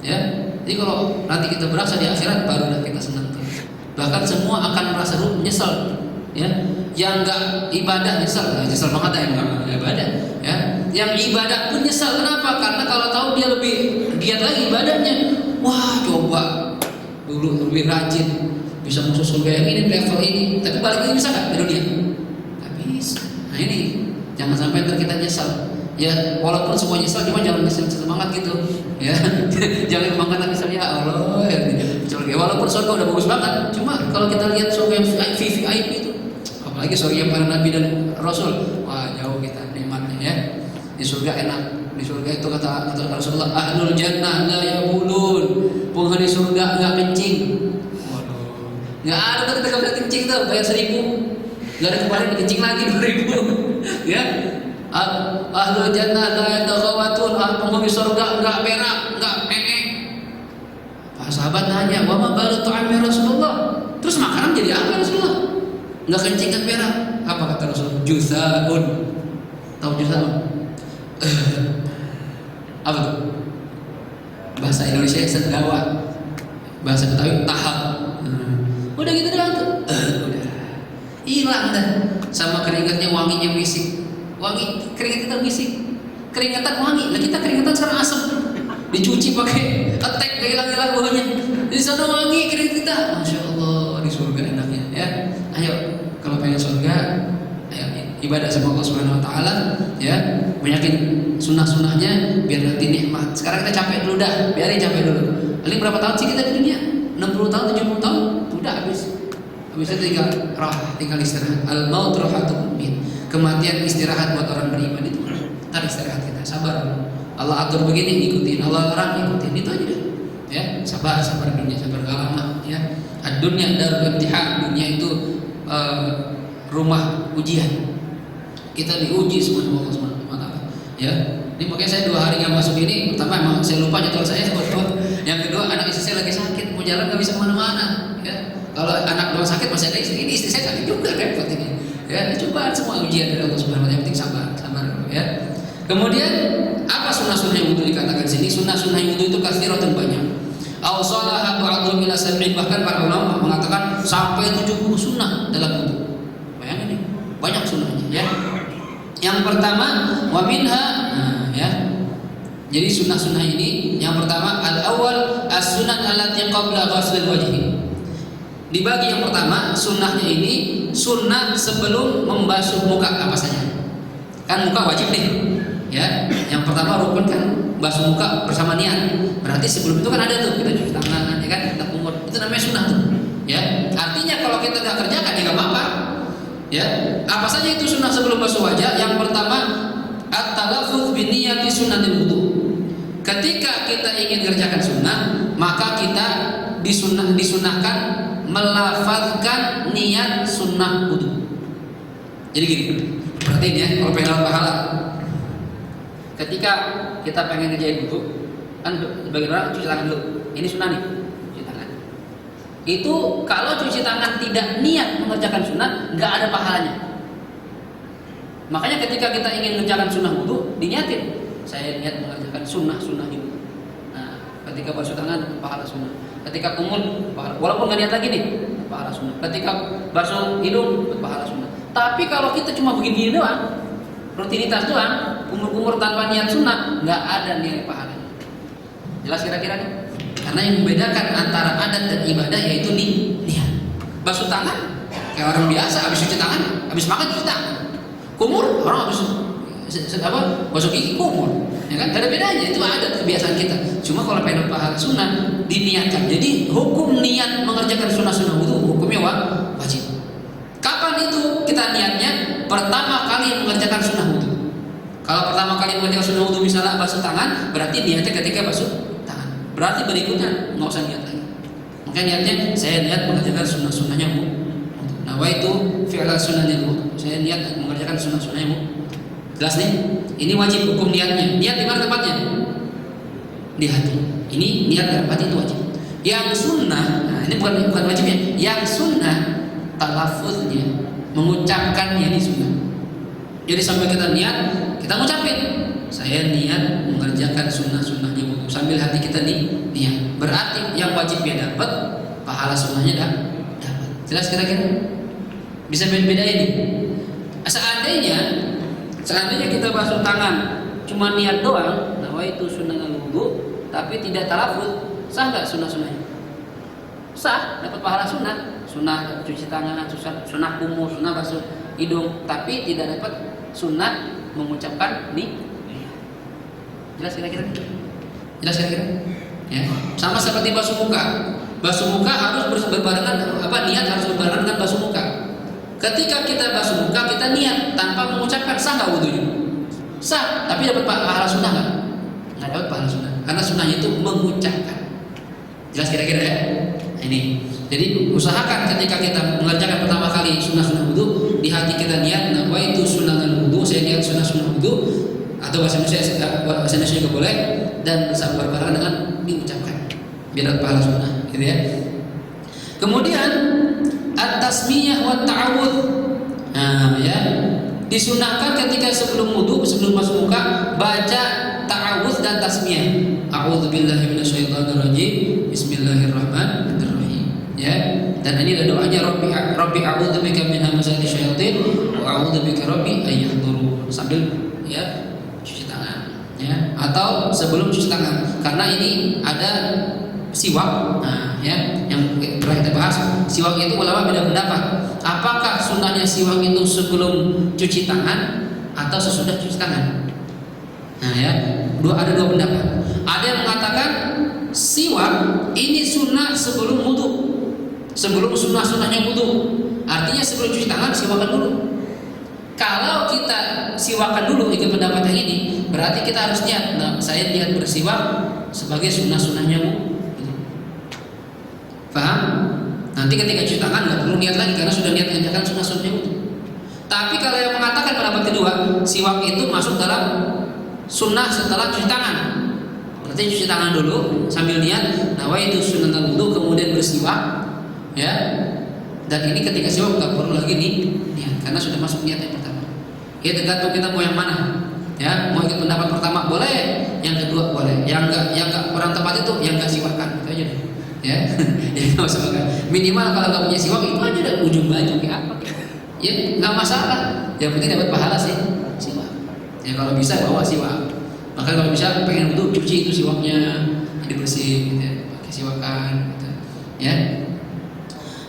ya. Jadi kalau nanti kita berasa di akhirat, barulah kita senang terus. Bahkan semua akan merasa nyesal, ya. Yang nggak ibadah nyesal banget, yang nggak ibadah, ya. Yang ibadah pun nyesal. Kenapa? Karena kalau tahu dia lebih giat lagi ibadahnya, wah coba dulu lebih rajin, bisa masuk surga yang ini, level ini. Tapi balik lagi bisa nggak di dunia? Nggak bisa. Nah ini jangan sampai kita nyesal. Ya walaupun semua nyesal, cuma jangan nyesal semangat gitu, ya. Jangan semangat misalnya ya Allah, ya. Walaupun surga udah bagus banget, cuma kalau kita lihat surga yang VIP itu, apalagi surga yang para nabi dan rasul, wah jauh kita nikmatnya, ya. Di surga enak. Di surga itu kata Rasulullah, ahlul jannah la yabulun, penghuni surga nggak kencing. Waduh, nggak ada tuh kita nggak kencing tuh, bayar 1.000, nggak ada kemarin kencing lagi 2.000, ya. Ahlul jannah la yataghawatun, penghuni surga enggak berak, enggak Pak sahabat nanya, "Wa ma balu ta'am ya Rasulullah?" Terus makanan jadi apa Rasulullah? Enggak kencing kan berak. Apa kata Rasulullah? Jusaun. Tahu jusaun? Apa tuh? Bahasa Indonesia sendawa. Bahasa Betawi tahap. Udah gitu doang tuh. Udah. Hilang dah. Sama keringatnya wanginya wisik. Wangi, keringat kita bisik, keringatan wangi. Nah kita keringatan sekarang asam, dicuci pakai attack, hilang-hilang baunya. Di sana wangi keringat kita, masya Allah, di surga enaknya, ya. Ayo, kalau pengen surga, ayo ibadah sama Allah Subhanahu Wa Taala, ya. Banyakin sunnah-sunnahnya, biar nanti nikmat. Sekarang kita capek dulu dah, biarin capek dulu. Paling berapa tahun sih kita di dunia? 60 tahun, 70 tahun, udah habis. Habisnya tinggal rah, tinggal istirahat. Al maut rahatun mu'min. Kematian istirahat buat orang beriman itu. Ntar istirahat kita, sabar. Allah atur begini, ikutin. Allah larang, ikutin. Itu aja, ya. Sabar dunia, sabar lama, ya. Ad-dunya darul imtihan. Dunia itu rumah ujian. Kita diuji sama Allah Subhanahu wa taala, ya. Ini makanya saya 2 hari nggak masuk ini. Pertama emang saya lupa jadwal saya. Yang kedua anak istri saya lagi sakit, mau jalan nggak bisa kemana-mana, ya. Kalau anak doang sakit masih ada istri, ini istri saya sakit juga, repot ini. Ya, cobaan semua ujian dari Allah Subhanahu wa taala. Yang penting sabar, ya. Kemudian apa sunnah-sunnah yang wudu dikatakan sini? Sunnah-sunnah yang wudu itu katsiratun banyak. Awsalaha ba'dhum ila 70, bahkan para ulama mengatakan sampai 70 sunnah dalam wudu. Bayangin nih, banyak sunnahnya, ya. Yang pertama wa minha, ya. Jadi sunnah-sunnah ini yang pertama al-awwal as-sunnah allati qabla ghuslil wajhi. Dibagi yang pertama, sunnahnya ini sunnah sebelum membasuh muka apa saja. Kan muka wajib nih, ya. Yang pertama rukun kan basuh muka bersama niat. Berarti sebelum itu kan ada tuh kita cuci tangan, ya kan, kita kumur. Itu namanya sunnah tuh, ya. Artinya kalau kita nggak kerjakan ya nggak apa-apa, ya. Apa saja itu sunnah sebelum basuh wajah? Yang pertama at-talaffuz bi niyyati sunnatil wudu. Ketika kita ingin kerjakan sunnah, maka kita disunahkan melafazkan niat sunnah wudu. Jadi gini, perhatiin ya, kalau pengen dapat pahala. Ketika kita pengen ngerjain wudu, kan sebagian orang cuci tangan dulu. Ini sunnah nih, cuci tangan. Itu kalau cuci tangan tidak niat mengerjakan sunnah, nggak ada pahalanya. Makanya ketika kita ingin mengerjakan sunnah wudu, diniatin. Saya niat mengerjakan sunnah itu. Nah, ketika basuh tangan, pahala sunnah. Ketika kumur, pahala. Walaupun nggak niat lagi nih, pahala sunnah. Ketika basuh hidung, pahala sunnah. Tapi kalau kita cuma begini doang, rutinitas doang, kumur-kumur tanpa niat sunnah, nggak ada nilai pahalanya. Jelas kira-kira nih? Karena yang membedakan antara adat dan ibadah yaitu niat. Basuh tangan kayak orang biasa, habis cuci tangan, habis makan cuci tangan. Kumur orang habis basuh gigi kumur, ya kan? Gak ada bedanya, itu adat kebiasaan kita. Cuma kalau pengen pahala sunnah diniatkan. Jadi hukum niat mengerjakan sunnah wudu hukumnya wajib. Kapan itu kita niatnya? Pertama kali mengerjakan sunnah wudu. Kalau pertama kali mengerjakan sunnah wudu misalnya basuh tangan, berarti niatnya ketika basuh Berarti berikutnya nggak usah niat lagi. Maka niatnya saya niat mengerjakan sunnah-sunnahnya bu. Nawaitu fi'la sunnahil wudu. Saya niat mengerjakan sunnah-sunnahnya bu. Jelas nih? Ini wajib hukum niatnya. Niat di mana tempatnya? Di hati. Ini niat dalam hati itu wajib. Yang sunnah, nah ini bukan wajibnya. Yang sunnah talaffuznya, mengucapkannya ini sunnah. Jadi sampai kita niat, kita ngucapin. Saya niat mengerjakan sunnah-sunnahnya wudu. Sambil hati kita niat. Berarti yang wajibnya dapat, pahala sunnahnya dapat. Jelas kira-kira? Bisa beda ini. Seandainya kita basuh tangan cuma niat doang, nawaitu sunnahal wudu, tapi tidak talaffuz, sah nggak sunnah-sunnahnya? Sah, dapat pahala sunnah. Sunnah cuci tangan, sunnah kumur, sunnah basuh hidung, tapi tidak dapat sunnah mengucapkan niat. Jelas kira-kira? Jelas kira-kira? Ya. Sama seperti basuh muka. Basuh muka harus berbarengan, niat harus berbarengan dengan basuh muka. Ketika kita basuh muka, kita niat tanpa mengucapkan, sah nggak wudunya? Sah, tapi dapat pahala sunnah nggak? Nggak dapat pahala sunnah, karena sunnahnya itu mengucapkan. Jelas kira-kira ya? Nah, ini. Jadi usahakan ketika kita mengerjakan pertama kali sunnah-sunnah wudu, di hati kita niat, nawaitu sunnahal wudu, saya niat sunnah-sunnah wudu, atau bahasa Indonesia juga boleh, dan berbarengan dengan diucapkan, biar dapat pahala sunnah, gitu ya. Kemudian at-tasmiyah wa ta'awudz. Nah, ya. Disunahkan ketika sebelum wudu, sebelum masuk muka, baca ta'awudz dan tasmiyah. A'udzubillahi minasyaitonirrajim. Bismillahirrahmanirrahim. Ya. Dan ini ada doanya, Rabbi a'udzubika min hamazati syayatin wa a'udzubika rabbi an yahdurun. Sambil ya cuci tangan, ya. Atau sebelum cuci tangan. Karena ini ada siwak, nah, ya, yang pernah kita bahas. Siwak itu ulama beda pendapat. Apakah sunnahnya siwak itu sebelum cuci tangan atau sesudah cuci tangan? Nah, ya, ada dua pendapat. Ada yang mengatakan siwak ini sunnah sebelum wudu, sebelum sunnahnya wudu. Artinya sebelum cuci tangan siwakan dulu. Kalau kita siwakan dulu, ikut pendapat yang ini, berarti kita harus niat. Nah, saya niat bersiwak sebagai sunnah-sunnahnya wudu. Paham? Nanti ketika cuci tangan nggak perlu niat lagi karena sudah niat mengerjakan sunnah-sunnahnya wudu. Tapi kalau yang mengatakan pendapat kedua, siwak itu masuk dalam sunnah setelah cuci tangan. Berarti cuci tangan dulu sambil niat, nawaitu sunnahal wudu, kemudian bersiwak, ya. Dan ini ketika siwak nggak perlu lagi niat karena sudah masuk niat yang pertama. Ya tergantung kita mau yang mana. Ya, mau ikut pendapat pertama boleh, yang kedua boleh. Yang nggak kurang tepat itu yang nggak siwakan, itu aja deh. Ya, ya nggak usah makan. Minimal kalau nggak punya siwak itu aja udah ujung baju kayak apa? Ya nggak masalah. Yang penting dapat pahala sih siwak. Ya kalau bisa bawa siwak. Maka kalau bisa pengen wudu cuci itu siwaknya, jadi bersih, gitu ya. Pakai siwakan, gitu. Ya.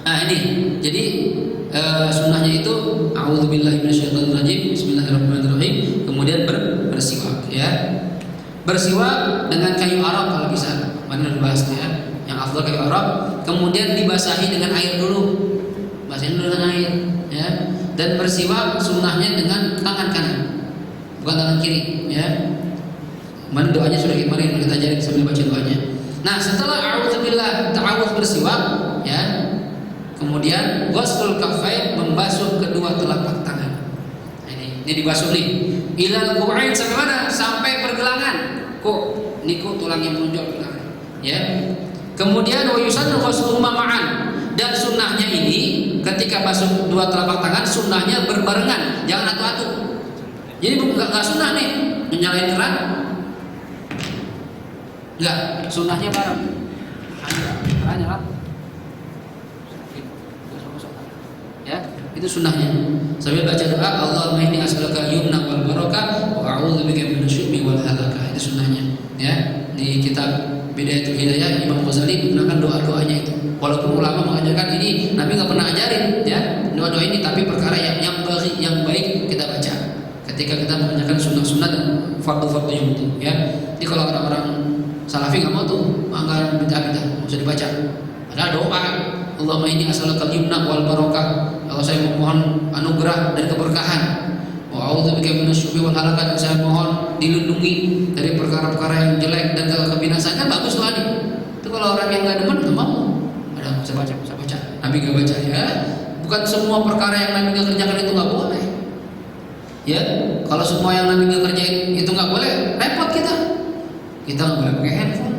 Nah ini, jadi sunnahnya itu a'udzubillahi minasyaitonirrajim, bismillahirrahmanirrahim, kemudian bersiwak, ya. Bersiwak dengan kayu arab kalau bisa. Mana dibahas ya. Yang afdal kayu arab, kemudian dibasahi dengan air dulu. Basahin dulu dengan air, ya. Dan bersiwak sunnahnya dengan tangan kanan, bukan tangan kiri, ya. Mana doanya sudah kita ajarin sambil baca doanya. Nah, setelah a'udzubillah ta'awudz bersiwak, ya. Kemudian ghuslul kaffain, membasuh kedua telapak tangan. Nah, ini dibasuh nih. Ilal ku'ain sampai mana? Sampai pergelangan. Niku tulang yang menonjol pergelangan. Ya. Kemudian wa yusannu ghusluhuma ma'an. Dan sunnahnya ini ketika basuh dua telapak tangan, sunnahnya berbarengan, jangan atu-atu. Jadi enggak sunnah nih nyalain keran. Enggak, sunnahnya bareng. Keran nyala. Ya, itu sunnahnya. Sambil baca doa, Allahumma inni as'aluka yumna wal barakah wa a'udzubika minasyu'mi wal halakah. Itu sunnahnya. Ya, di kitab Bidayatul Hidayah Imam Ghazali menggunakan doa-doanya itu. Walaupun ulama mengajarkan ini, Nabi nggak pernah ajarin, ya, doa-doa ini, tapi perkara yang baik kita baca ketika kita mengerjakan sunnah-sunnah dan fardu-fardu yang itu, ya. Jadi kalau orang-orang Salafi nggak mau tuh, nggak beda-beda, nggak usah dibaca. Ada doa, Allahumma inni as'aluka yumna wal barakah. Kalau saya memohon anugerah dan keberkahan, wa A'udzubika minasyubi wal halakat, dan saya mohon dilindungi dari perkara-perkara yang jelek dan kebinasaan. Kan bagus doa nih. Itu kalau orang yang nggak demen nggak mau. Ada saya baca. Nabi nggak baca ya. Bukan semua perkara yang Nabi nggak kerjakan itu nggak boleh. Ya, kalau semua yang Nabi nggak kerjain itu nggak boleh, repot kita. Kita nggak boleh pakai handphone.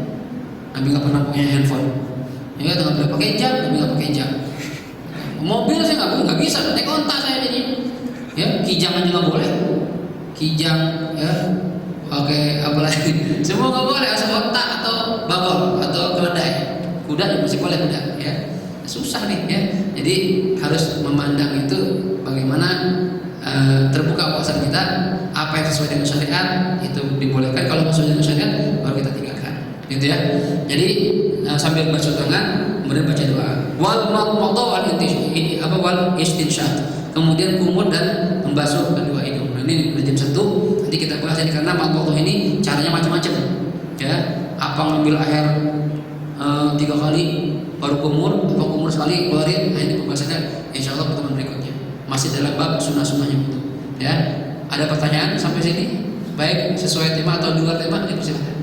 Nabi nggak pernah punya handphone. Ya, nggak boleh pakai jam. Nabi nggak pakai jam. Mobil saya nggak bisa, naik onta saya jadi. Ya, kijang aja nggak boleh. Kijang, ya, pakai apa lagi? Semua nggak boleh, asal onta atau bagol atau keledai. Kuda juga masih boleh kuda, ya. Susah nih, ya. Jadi harus memandang itu bagaimana terbuka wawasan kita, apa yang sesuai dengan syariat itu dibolehkan, kalau sesuai dengan syariat baru kita tinggalkan, gitu ya. Jadi sambil basuh tangan, kemudian baca doa. Wal madmadah wal istinsyaq. Kemudian kumur dan membasuh kedua hidung. Nah, ini udah jam 1. Nanti kita bahas ini karena madmadah ini caranya macam-macam. Ya, apa ngambil air 3 kali baru kumur, atau kumur sekali keluarin. Nah, ini pembahasannya insyaallah pertemuan berikutnya. Masih dalam bab sunnah-sunnahnya itu. Ya. Ada pertanyaan sampai sini? Baik sesuai tema atau di luar tema, dipersilakan.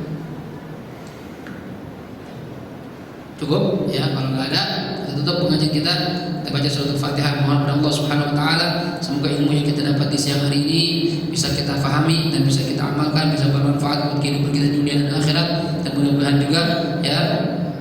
Cukup ya, kalau nggak ada kita tutup pengajian kita baca surat Al-Fatihah. Mohon kepada Allah Subhanahu wa taala semoga ilmu yang kita dapat di siang hari ini bisa kita fahami dan bisa kita amalkan, bisa bermanfaat buat kehidupan kita di dunia dan akhirat. Dan mudah-mudahan juga ya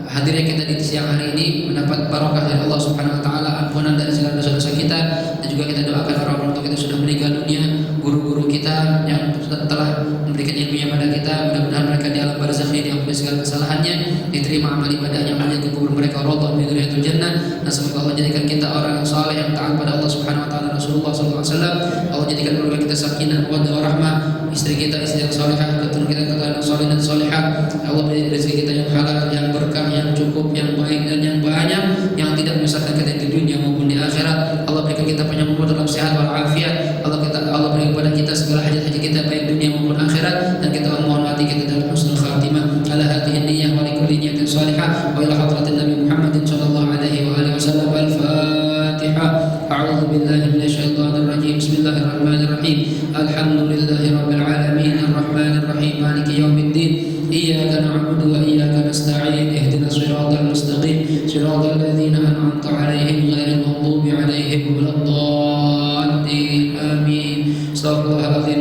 hadirnya kita di siang hari ini mendapat barokah dari Allah Subhanahu wa taala, ampunan dari segala dosa-dosa kita, dan juga kita doakan orang-orang tua kita sudah meninggal dunia, guru-guru kita yang telah memberikan ilmunya pada kita, mudah-mudahan mereka di alam barzakh ini diampuni segala kesalahannya, diterima amal ibadahnya, menjadi kubur mereka radha min dzurriyyatil jannah. Dan semoga Allah jadikan kita orang yang saleh yang taat pada Allah Subhanahu wa taala, Rasulullah sallallahu alaihi wasallam. Allah jadikan keluarga kita sakinah, mawaddah warahmah, istri kita istri yang salehah, keturunan kita keturunan saleh dan salehah. Allah beri rezeki kita yang halal, yang berkah, yang cukup, yang baik dan yang banyak, yang tidak menyusahkan kita di dunia maupun di akhirat. Allah berikan kita panjang umur dalam sehat wal afiat. Allah berikan kepada kita segala hajat-hajat kita baik dunia maupun akhirat, dan kita mohon hati kita dalam husnul khatimah. Ala hadhihi niyyah wa likulli niyyatin salihah wa ila hadratin Nabi Muhammadin sallallahu alaihi wa alihi wasallam. Al-Fatihah. A'udzu billahi minasyaitonir rajim. Bismillahirrahmanirrahim. Alhamdulillahi rabbil alamin arrahmanir rahim maliki yaumiddin. Iyyaka na'budu wa iyyaka nasta'in. Ihdinas siratal mustaqim. Siratal ladzina an'amta 'alaihim ghairil maghdubi 'alaihim waladdallin. Amin. Astaghfirullahaladzim.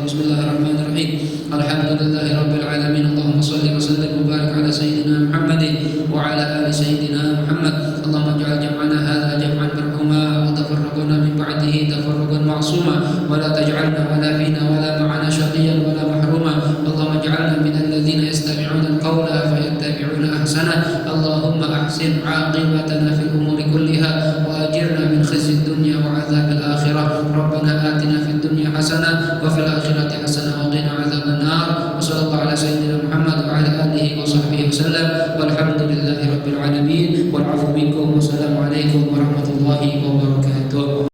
Bismillahirrahmanirrahim. Alhamdulillahi rabbil alamin. Allahumma shalli wa sallim wa barik ala sayyidina Muhammadin wa ala ali sayyidina Muhammad. Allahumma ij'al jam'ana hadza jam'an marhuma wa tafarraqana min ba'dihi tafarruqan ma'suma wa la taj'alna wala fina wala ma'ana shaqiyyan wala mahruma. Allahumma ij'alna min alladhina yastami'una al-qawla fayattabi'una ahsana. Allahumma ahsin 'aqibatana fil umuri kulliha wa ajirna min khizyi ad-dunya wa 'adzabil akhirah. Rabbana atina fid dunya hasanah wa fil akhirati hasanah wa qina 'adzaban nar. Wa sallallahu ala sayyidina Muhammad wa ala alihi wa sahbihi wasallam. Walhamdulillah.